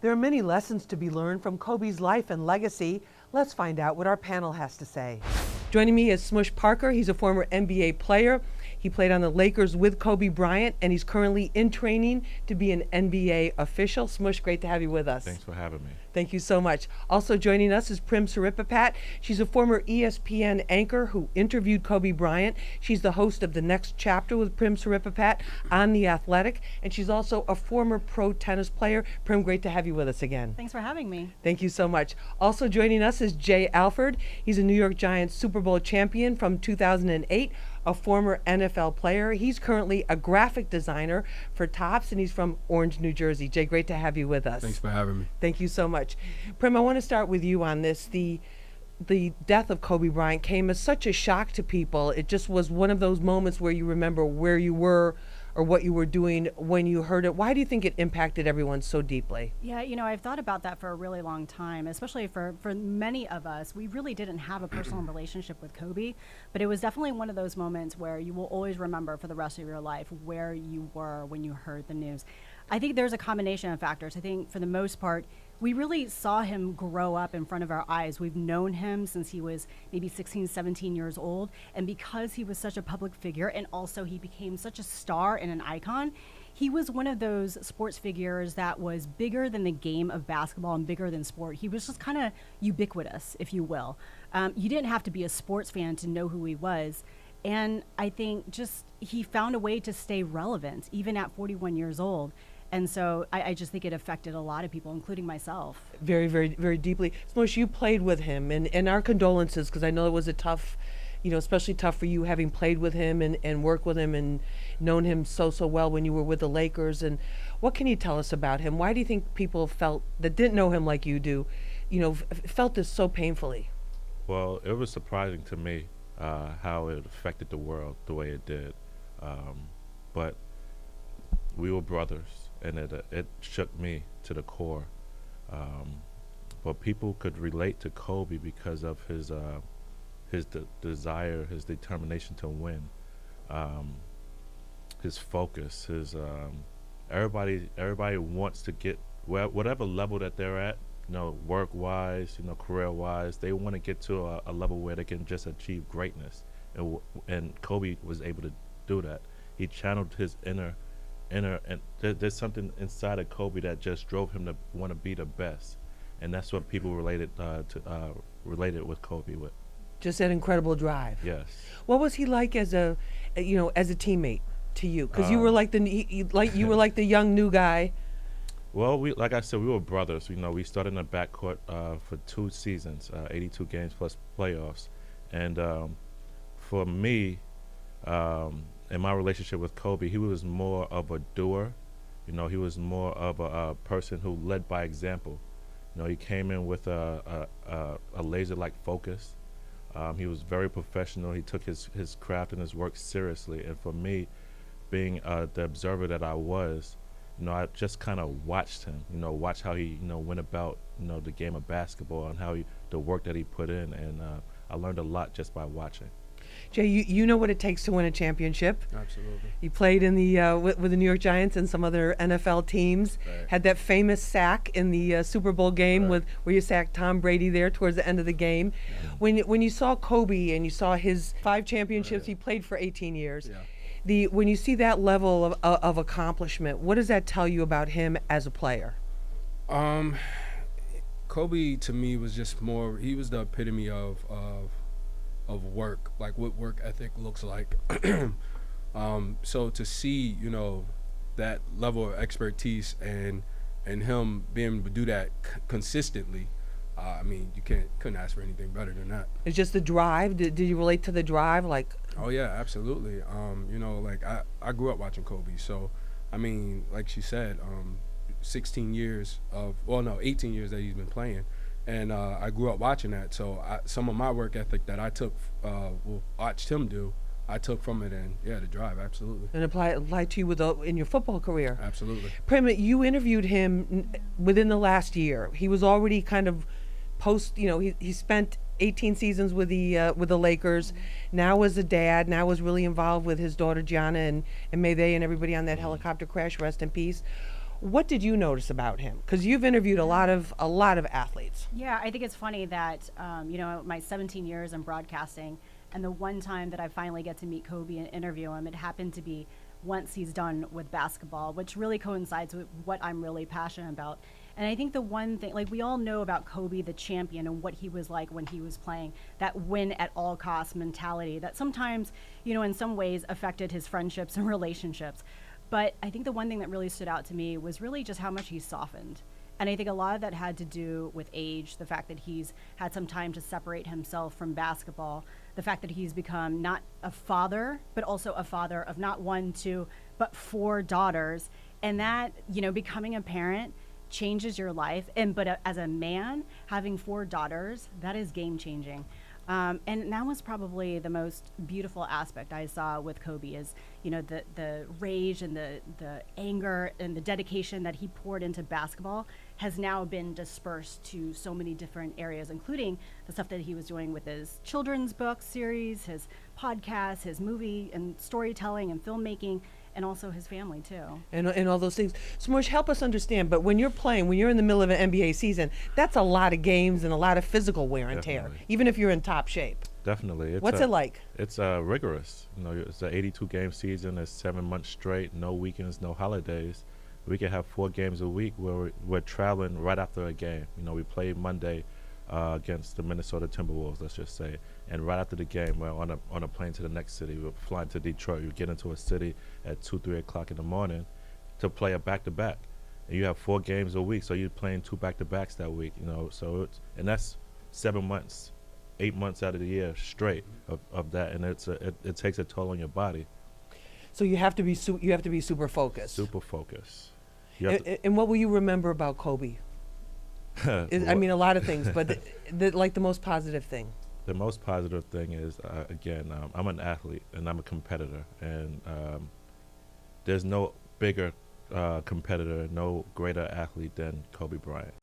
There are many lessons to be learned from Kobe's life and legacy. Let's find out what our panel has to say. Joining me is Smush Parker. He's a former NBA player. He played on the Lakers with Kobe Bryant, and he's currently in training to be an NBA official. Smush, great to have you with us. Thanks for having me. Thank you so much. Also joining us is Prim Siripipat. She's a former ESPN anchor who interviewed Kobe Bryant. She's the host of The Next Chapter with Prim Siripipat on The Athletic, and she's also a former pro tennis player. Prim, great to have you with us again. Thanks for having me. Thank you so much. Also joining us is Jay Alford. He's a New York Giants Super Bowl champion from 2008, a former NFL player. He's currently a graphic designer for Topps, and he's from Orange, New Jersey. Jay, great to have you with us. Thanks for having me. Thank you so much. Prim, I want to start with you on this. The death of Kobe Bryant came as such a shock to people. It just was one of those moments where you remember where you were or what you were doing when you heard it. Why do you think it impacted everyone so deeply? Yeah, I've thought about that for a really long time, especially for many of us. We really didn't have a personal relationship with Kobe, but it was definitely one of those moments where you will always remember for the rest of your life where you were when you heard the news. I think there's a combination of factors. I think for the most part, we really saw him grow up in front of our eyes. We've known him since he was maybe 16, 17 years old. And because he was such a public figure and also he became such a star and an icon, he was one of those sports figures that was bigger than the game of basketball and bigger than sport. He was just kind of ubiquitous, if you will. You didn't have to be a sports fan to know who he was. And I think just he found a way to stay relevant, even at 41 years old. And so I just think it affected a lot of people, including myself. Very, very, very deeply. Smush, you played with him, and our condolences, because I know it was a tough, especially tough for you having played with him and worked with him and known him so well when you were with the Lakers. And what can you tell us about him? Why do you think people that didn't know him like you do, felt this so painfully? Well, it was surprising to me how it affected the world the way it did. But we were brothers, and it shook me to the core. But people could relate to Kobe because of his desire, his determination to win, his focus, everybody wants to get whatever level that they're at, work-wise, career-wise. They want to get to a level where they can just achieve greatness, and Kobe was able to do that. He channeled his inner, and there's something inside of Kobe that just drove him to want to be the best, and that's what people related with Kobe with. Just that incredible drive. Yes. What was he like as a teammate to you? Because you were like you were like the young new guy. Well, like I said, we were brothers. We started in the backcourt for 2 seasons, 82 games plus playoffs, and for me. In my relationship with Kobe, he was more of a doer. He was more of a person who led by example. He came in with a laser-like focus. He was very professional. He took his craft and his work seriously. And for me, being the observer that I was, I just kind of watched him. Watch how he went about the game of basketball and the work that he put in. And I learned a lot just by watching. Jay, you know what it takes to win a championship. Absolutely. You played in the with the New York Giants and some other NFL teams. Right. Had that famous sack in the Super Bowl game Right. where you sacked Tom Brady there towards the end of the game. Yeah. When you saw Kobe and you saw his 5 championships, Right. he played for 18 years. Yeah. When you see that level of accomplishment, what does that tell you about him as a player? Kobe to me was just more. He was the epitome of work, like what work ethic looks like. So to see, that level of expertise and him being able to do that consistently, you couldn't ask for anything better than that. It's just the drive. Did you relate to the drive? Oh yeah, absolutely. I grew up watching Kobe, so like she said, 18 years that he's been playing. And I grew up watching that, so some of my work ethic that I took, watched him do, I took from it, and the drive, absolutely. And apply to you in your football career. Absolutely. Prim, you interviewed him within the last year. He was already kind of he spent 18 seasons with the Lakers. Now as a dad, now was really involved with his daughter Gianna, and may they and everybody on that helicopter crash rest in peace. What did you notice about him? Because you've interviewed a lot of athletes. Yeah, I think it's funny that, my 17 years in broadcasting, and the one time that I finally get to meet Kobe and interview him, it happened to be once he's done with basketball, which really coincides with what I'm really passionate about. And I think the one thing, like, we all know about Kobe, the champion, and what he was like when he was playing, that win at all costs mentality that sometimes, in some ways affected his friendships and relationships. But I think the one thing that really stood out to me was really just how much he softened. And I think a lot of that had to do with age, the fact that he's had some time to separate himself from basketball, the fact that he's become not a father, but also a father of not one, two, but 4 daughters. And that, becoming a parent changes your life. But as a man, having 4 daughters, that is game changing. And that was probably the most beautiful aspect I saw with Kobe is, the rage and the anger and the dedication that he poured into basketball has now been dispersed to so many different areas, including the stuff that he was doing with his children's book series, his podcast, his movie and storytelling and filmmaking, and also his family too. And all those things. Smush, help us understand, but when you're playing, when you're in the middle of an NBA season, that's a lot of games and a lot of physical wear and tear, even if you're in top shape. Definitely. What's it like? It's rigorous. It's an 82-game season. It's 7 months straight, no weekends, no holidays. We can have 4 games a week where we're traveling right after a game. We play Monday against the Minnesota Timberwolves, let's just say. And right after the game, we're on a plane to the next city. We're flying to Detroit. We get into a city at 2, 3 o'clock in the morning to play a back-to-back. And you have 4 games a week, so you're playing 2 back-to-backs that week. So and that's 7 months, 8 months out of the year straight of that, and it takes a toll on your body. So you have to be super focused. Super focused. And what will you remember about Kobe? I mean, a lot of things, but the most positive thing. The most positive thing is, again, I'm an athlete and I'm a competitor, and there's no bigger competitor, no greater athlete than Kobe Bryant.